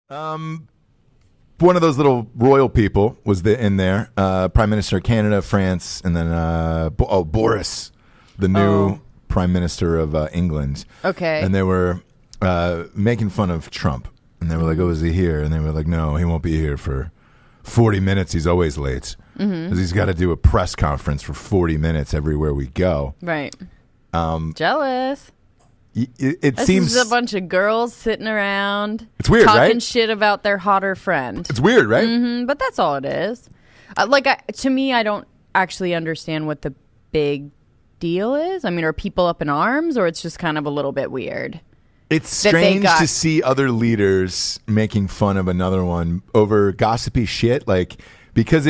Um, One of those little royal people was in there. Prime Minister of Canada, France, and then Boris, the new Prime Minister of England. Okay. And they were making fun of Trump. And they were like, oh, is he here? And they were like, no, he won't be here for 40 minutes. He's always late. Because he's got to do a press conference for 40 minutes everywhere we go. Right. Jealous. It This seems is a bunch of girls sitting around. It's weird, talking right? shit about their hotter friend. It's weird, right? But that's all it is. To me, I don't actually understand what the big deal is. I mean, are people up in arms, or it's just kind of a little bit weird? It's strange to see other leaders making fun of another one over gossipy shit, because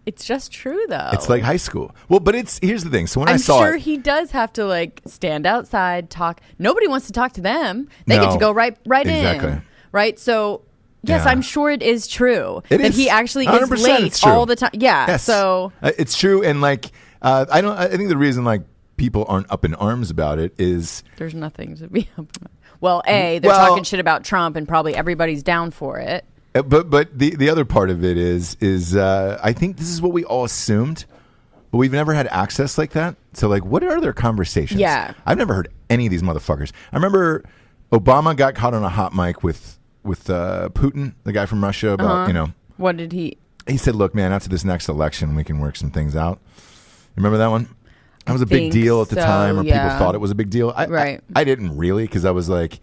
it's just true, though. It's like high school. Well, but here's the thing. So when I'm I saw sure it, he does have to stand outside, talk. Nobody wants to talk to them. They get to go right exactly. in. Right? So, yes, Yeah. I'm sure it is true. It that is. he actually 100% is late it's true. all the time. Yeah. Yes. So it's true, and I think the reason people aren't up in arms about it is there's nothing to be up about. Well, they're talking shit about Trump, and probably everybody's down for it. But the other part of it is I think this is what we all assumed, but we've never had access like that. So what are their conversations? Yeah. I've never heard any of these motherfuckers. I remember Obama got caught on a hot mic with Putin, the guy from Russia, about What did he? He said, "Look, man, after this next election, we can work some things out." Remember that one? That was a big deal at the time, or people thought it was a big deal. Right. I didn't really, because I was like,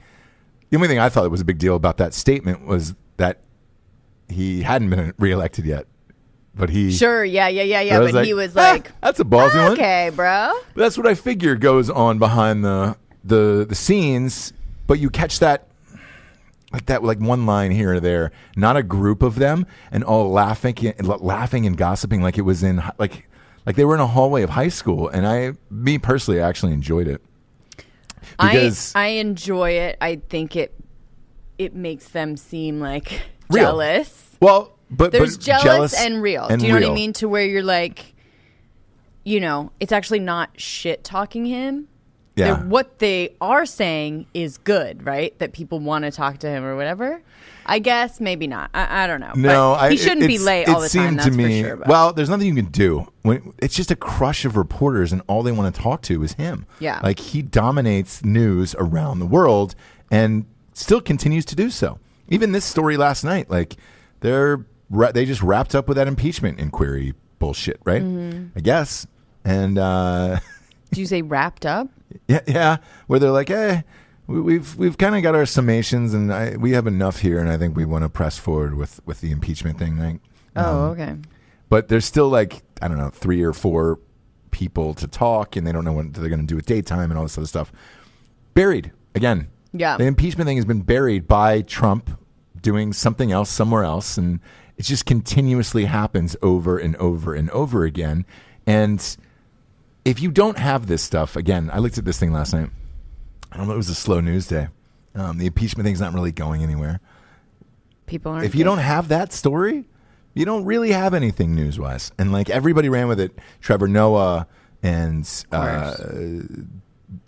the only thing I thought it was a big deal about that statement was that he hadn't been reelected yet, but he Sure, yeah. But But he was like, "That's a ballsy one." Okay, bro. But that's what I figure goes on behind the scenes. But you catch that one line here or there, not a group of them, and all laughing and gossiping like it was in like they were in a hallway of high school. And me personally, I actually enjoyed it. Because I enjoy it. I think it makes them seem like real. jealous. Well, but there's jealous and real. and Do you know what I real. mean? To where you're like, it's actually not shit talking him. Yeah. What they are saying is good, right? That people want to talk to him or whatever. I guess maybe not. I don't know. No, but he shouldn't be late all the time. It That's seemed to me. for sure. But. Well, there's nothing you can do when it's just a crush of reporters, and all they want to talk to is him. Yeah, he dominates news around the world, and still continues to do so. Even this story last night, they just wrapped up with that impeachment inquiry bullshit, right? I guess. And did you say wrapped up? Yeah, where they're like, hey, we've kind of got our summations, and we have enough here, and I think we want to press forward with the impeachment thing. Okay. But there's still 3 or 4 people to talk, and they don't know what they're going to do with daytime and all this other stuff. Buried again. Yeah. The impeachment thing has been buried by Trump doing something else somewhere else, and it just continuously happens over and over and over again. And if you don't have this stuff, again, I looked at this thing last night. I don't know, it was a slow news day. The impeachment thing's not really going anywhere. People aren't. If you don't have that story, you don't really have anything news-wise. And everybody ran with it. Trevor Noah and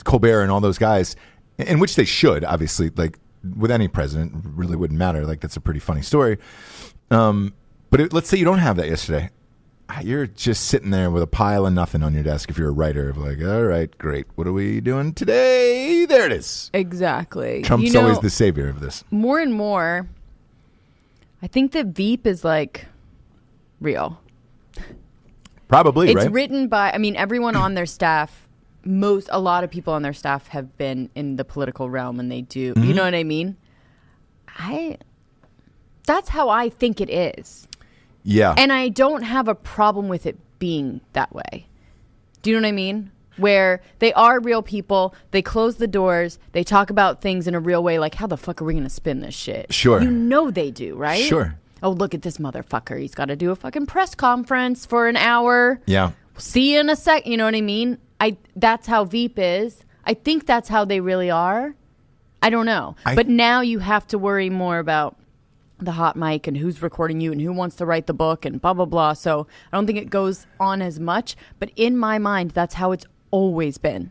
Colbert and all those guys, in which they should, obviously, with any president, really wouldn't matter. That's a pretty funny story. But let's say you don't have that yesterday. You're just sitting there with a pile of nothing on your desk if you're a writer. All right, great. What are we doing today? There it is. Exactly. Trump's always the savior of this. More and more, I think that Veep is real. Probably, it's right? written by, everyone on their staff, a lot of people on their staff have been in the political realm, and they do. You know what I mean? That's how I think it is. Yeah. And I don't have a problem with it being that way. Do you know what I mean? Where they are real people, they close the doors, they talk about things in a real way, how the fuck are we going to spin this shit? Sure. You know they do, right? Sure. Oh, look at this motherfucker. He's got to do a fucking press conference for an hour. Yeah. See you in a sec. You know what I mean? That's how Veep is. I think that's how they really are. I don't know. But now you have to worry more about the hot mic and who's recording you and who wants to write the book and blah, blah, blah. So I don't think it goes on as much. But in my mind, that's how it's always been.